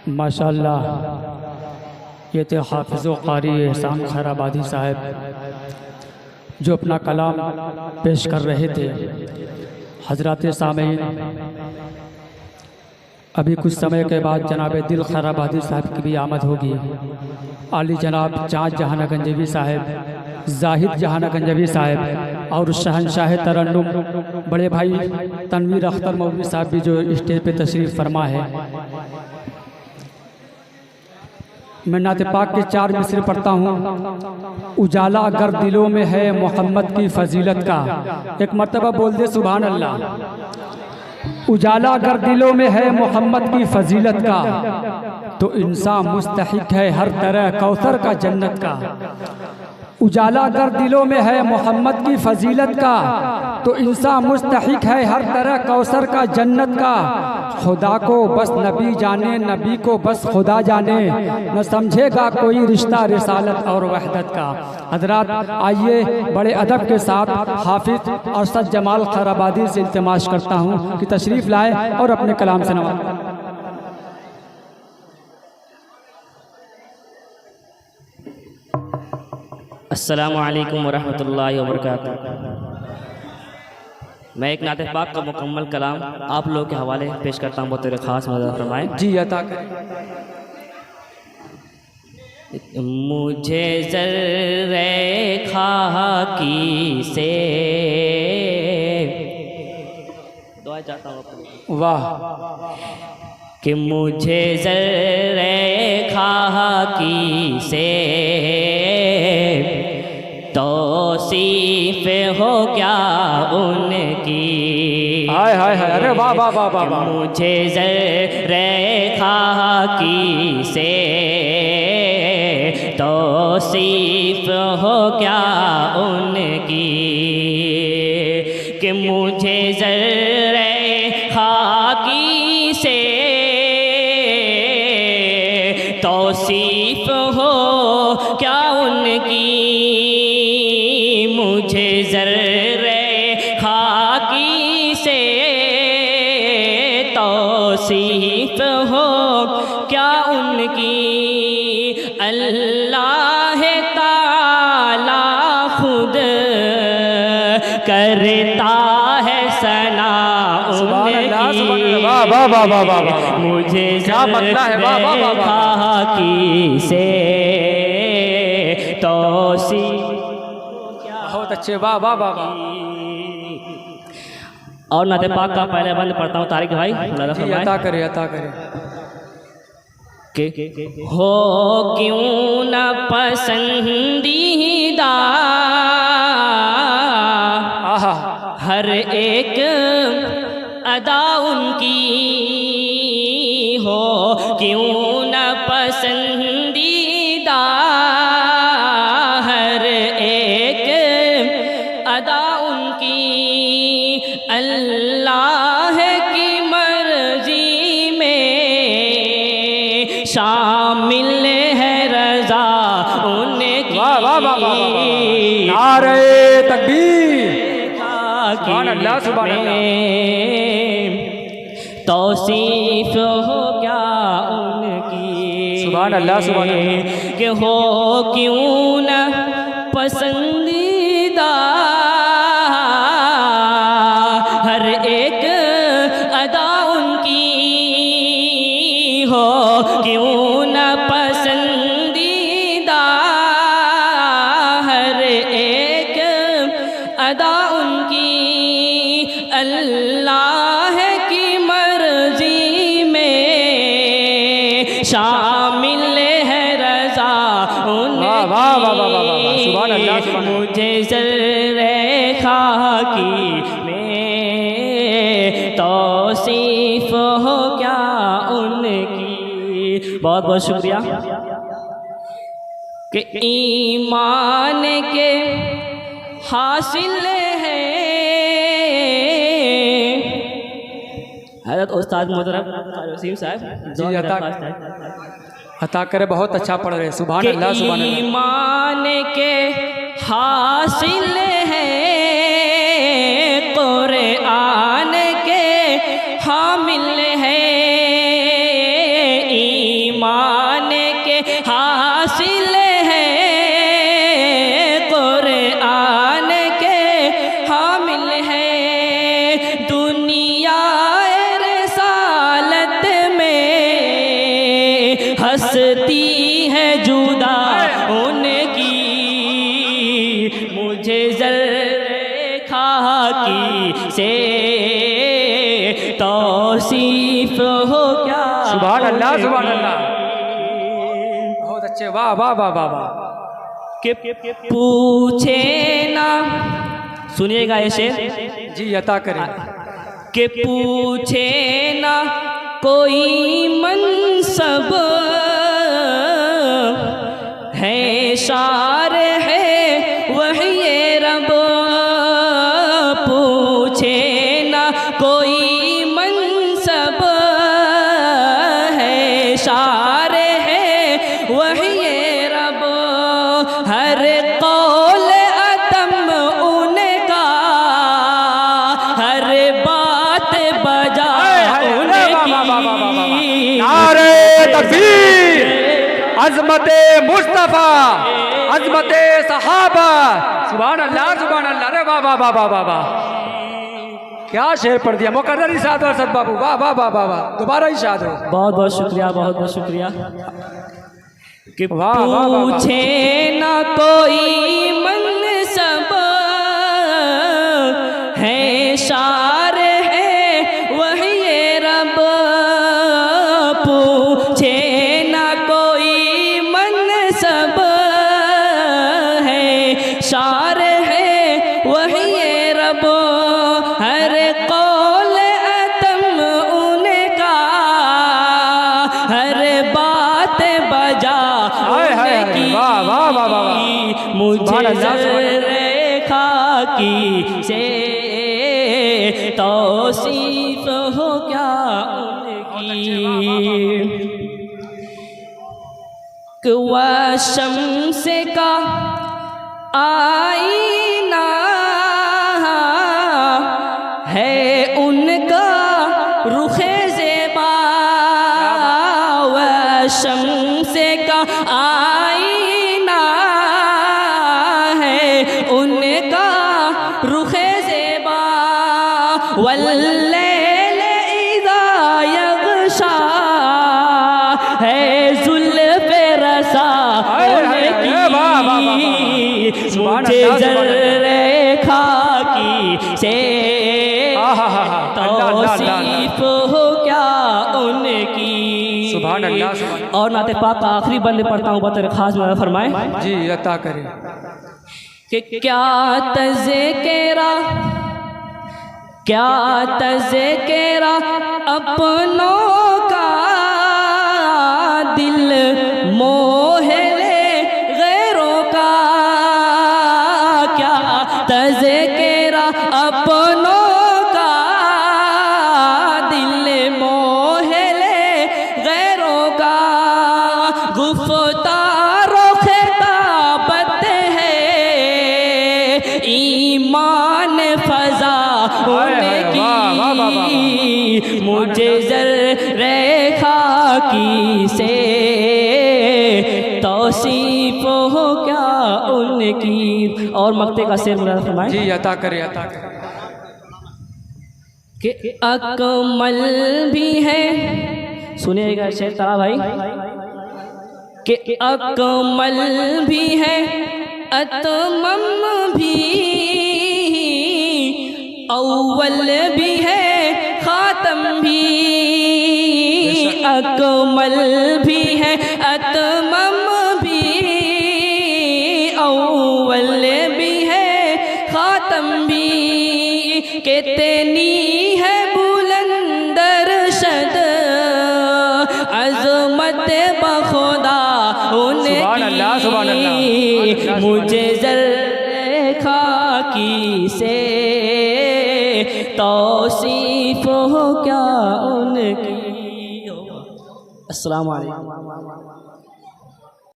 माशाअल्लाह, ये थे हाफिज़ व क़ारी एहसान खैराबादी साहब जो अपना कलाम पेश कर रहे थे। हज़रात सामीन, अभी कुछ समय के बाद जनाब दिल खैराबादी साहब की भी आमद होगी। आली जनाब चाँद जहान गंजवी साहब, जाहिद जहान गंजवी साहब और शहनशाह तरन्नुम बड़े भाई तनवीर अख्तर मौलवी साहब भी जो स्टेज पे तशरीफ़ फरमा है। मैं नाते पाक के 4 मिसरे पढ़ता हूँ। उजाला अगर दिलों में है मोहम्मद की फजीलत का, एक मर्तबा बोल दे सुभान अल्लाह। उजाला अगर दिलों में है मोहम्मद की फजीलत का, तो इंसान मुस्तहिक है हर तरह कौसर का जन्नत का। उजाला अगर दिलों में है मोहम्मद की फजीलत का, तो इंसान मुस्तहिक है हर तरह कौसर का जन्नत का। खुदा को बस नबी जाने, नबी को बस खुदा जाने, न समझेगा कोई रिश्ता रिसालत और वहदत का। हजरात, आइए बड़े अदब के साथ हाफिज अरशद जमाल खैराबादी से इल्तिमास करता हूँ कि तशरीफ़ लाए और अपने कलाम से नवाज़ें। अस्सलामु अलैकुम वरहमतुल्लाहि वबरकातुहू। मैं एक नाते पाक का मुकम्मल कलाम आप लोगों के हवाले पेश करता हूँ, बहुत तेरे ख़ास मदद फरमाएँ। जी अता करें। मुझे ज़र्रे खाकी से दुआ चाहता हूँ। वाह। कि मुझे ज़र्रे खाकी से तौसीफ़ हो क्या उनकी। हाय हाय हाय, अरे वाह वाह वाह वाह वाह। मुझे ज़र्रे खाकी से तौसीफ़ हो क्या उनकी। कि मुझे ज़र्रे खाकी से तौसीफ़ हो क्या उनकी। मुझे ज़र्रे खाकी से तौसीफ़ हो क्या उनकी। अल्लाह ताला खुद करता है सना उनकी। मुझे ज़र्रे खाकी से तौसीफ़ बहुत अच्छे, वाह वाह वाह वाह। और नाते पाक का पहले बंद पढ़ता हूँ तारिक भाई। जी अता करे अता करे। हो क्यों न पसंदीदा हर एक अदा उनकी। हो क्यों न पसंदीदा हर एक अदा उनकी। अल्लाह की मर्जी में शामिल है रज़ा उनकी। वाह वाह वाह वाह। नारे तकबीर, सुभान अल्लाह सुभान अल्लाह। तौसीफ़ हो क्या उनकी। सुभान अल्लाह सुभान अल्लाह। कि हो क्यों न पसंदीदा हर एक अदा उनकी। हो क्यों न पसंदीदा हर एक अदा उनकी। अल्लाह की मर्जी में शामिल है रज़ा उनकी। मुझे ज़र्रे खाकी में तौसीफ़ हो क्या उनकी। बहुत बहुत शुक्रिया। कि ईमान के हासिल है हज़रत उस्ताद मोहतरम वसीम साहब। जी अता करे, बहुत अच्छा पढ़ रहे। सुभान अल्लाह सुभान अल्लाह। ईमान के हासिल है कुरान के हामिल है। से तौसीफ हो क्या। सुभान अल्लाह, सुभान अल्लाह, बहुत अच्छे, वाह वाह वाह वाह वाह। कि पूछे ना, सुनिएगा ये शेर, जी अता करें। कि पूछे ना कोई मनसब है शार है वही रब। पूछे ना कोई मनसब है शार है वही रब। हर कौल अतम उनका, हर बात बजा उनकी। नारे तकबीर, अज़मते मुस्तफ़ा, अज़मते सहाबा, सुभान अल्लाह, सुभान अल्लाह। अरे वाह वाह वाह वाह वाह वाह, क्या शेर पढ़ दिया। मुकर्रर इरशाद हो सद बाबू, वाह वाह वाह वाह वाह, दोबारा इरशाद हो। बहुत बहुत शुक्रिया, बहुत बहुत शुक्रिया। कि वाह वाह वाह वाह। पूछे ना कोई मनसब है शार है वही रब। पूछे ना कोई मनसब है शार है वही रब। हर कौल अतम उनका, हर बात बजा उनकी। वाह वाह वाह वाह वाह। मुझे रेखा की से तौसीफ हो क्या उनकी। कि वह शम्स का आईना है उनका रुखे ज़ेबा। वह शम्स का आईना है उनका रुखे ज़ेबा। वल्लैल इज़ा यग़शा है ज़ुल्फ़े रसा उनकी। मुझे ज़र्रेखा की से तौसीफ हो क्या उनकी। सुभान अल्लाह, सुभान अल्लाह। और नाते पाक का आखिरी बंदे पढ़ता हूँ, बतौर खास में फरमाए जी अता करें। कि क्या तज़किरा, क्या तज़किरा अपनों का दिल मोह ले गैरों का। क्या तज़किरा अपनों का दिल मोह ले गैरों का। गुफ्तारो खिताबत है ईमान फजा उनकी। मुझे ज़र्रेखा की से तौसीफ हो क्या उनकी। और मक्ते का शेर मुराद फरमाए। जी अता करें, अता करें। कि अकमल भी है, सुनिएगा शेर तारा भाई। कि अकमल भी है अतमम भी, अव्वल भी है खातम भी। अकमल भी है अतमम भी, अव्वल भी है खातम भी। कितनी है बुलंदर शद अज़मत बखुदा उनकी। सुभान अल्लाह, सुभान अल्लाह। मुझे ज़र्रेखा की से तौसीफ हो क्या उनकी। अस्सलामु अलैकुम।